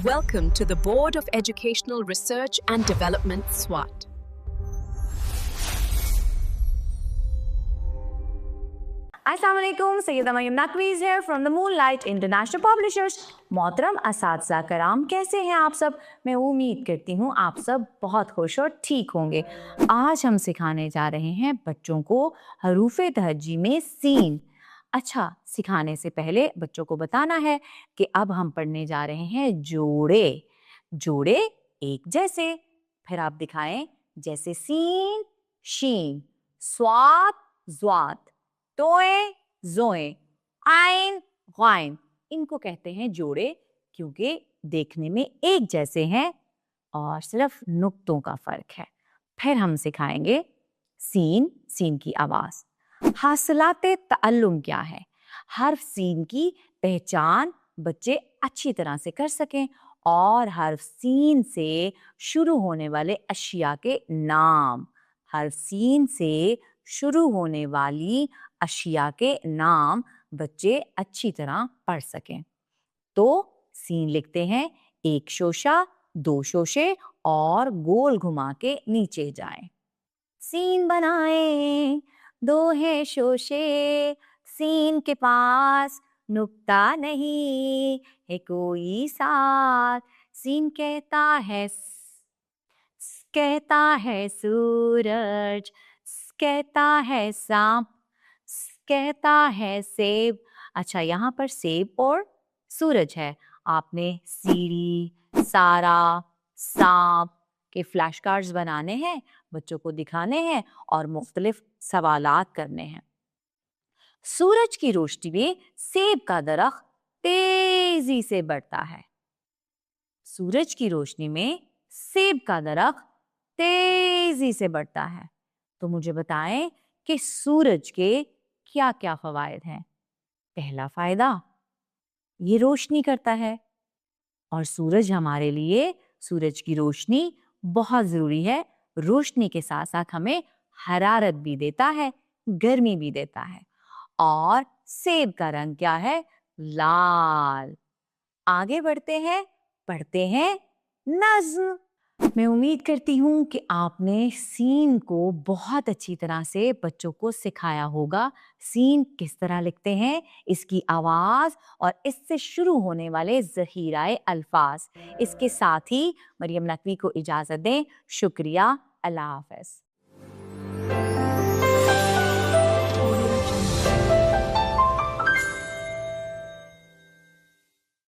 Welcome to the Board of Educational Research and Development, SWAT. अस्सलाम वालेकुम, Syeda Maryam Naqvi is here from the Moonlight International Publishers. मोहतरम असातिज़ा कराम, कैसे हैं आप सब? मैं उम्मीद करती हूँ आप सब बहुत खुश और ठीक होंगे। आज हम सिखाने जा रहे हैं बच्चों को हरूफ़े तहज्जी में सीन। अच्छा, सिखाने से पहले बच्चों को बताना है कि अब हम पढ़ने जा रहे हैं जोड़े। जोड़े एक जैसे, फिर आप दिखाएं, जैसे सीन शीन, स्वात ज़्वात, तोए जोए, आइन गाइन। इनको कहते हैं जोड़े क्योंकि देखने में एक जैसे हैं और सिर्फ नुक्तों का फर्क है। फिर हम सिखाएंगे सीन, सीन की आवाज। हासिलाते तअल्लुम क्या है? हर्फ सीन की पहचान बच्चे अच्छी तरह से कर सकें और हर्फ सीन से शुरू होने वाले अशिया के नाम, हर्फ सीन से शुरू होने वाली अशिया के नाम बच्चे अच्छी तरह पढ़ सकें। तो सीन लिखते हैं, एक शोशा, दो शोशे और गोल घुमा के नीचे जाएं। सीन बनाएं, दो है शोशे, सीन के पास नुक्ता नहीं है कोई साथ। सीन कहता है सूरज, कहता है सांप, कहता है सेब। अच्छा, यहाँ पर सेब और सूरज है। आपने सीढ़ी, सारा, सांप के फ्लैश कार्ड्स बनाने हैं, बच्चों को दिखाने हैं और मुख्तलिफ सवालात करने हैं। सूरज की रोशनी में सेब का दरख्त तेजी से बढ़ता है। सूरज की रोशनी में सेब का दरख्त तेजी से बढ़ता है। तो मुझे बताएं कि सूरज के क्या क्या फवायद हैं। पहला फायदा, ये रोशनी करता है और सूरज हमारे लिए, सूरज की रोशनी बहुत ज़रूरी है। रोशनी के साथ साथ हमें हरारत भी देता है, गर्मी भी देता है। और सेब का रंग क्या है? लाल। आगे बढ़ते हैं, पढ़ते हैं नज़्म। मैं उम्मीद करती हूँ कि आपने सीन को बहुत अच्छी तरह से बच्चों को सिखाया होगा। सीन किस तरह लिखते हैं, इसकी आवाज़ और इससे शुरू होने वाले ज़ख़ीराए अल्फाज। इसके साथ ही मरियम नकवी को इजाज़त दें। शुक्रिया, अल्लाह हाफ़िज़।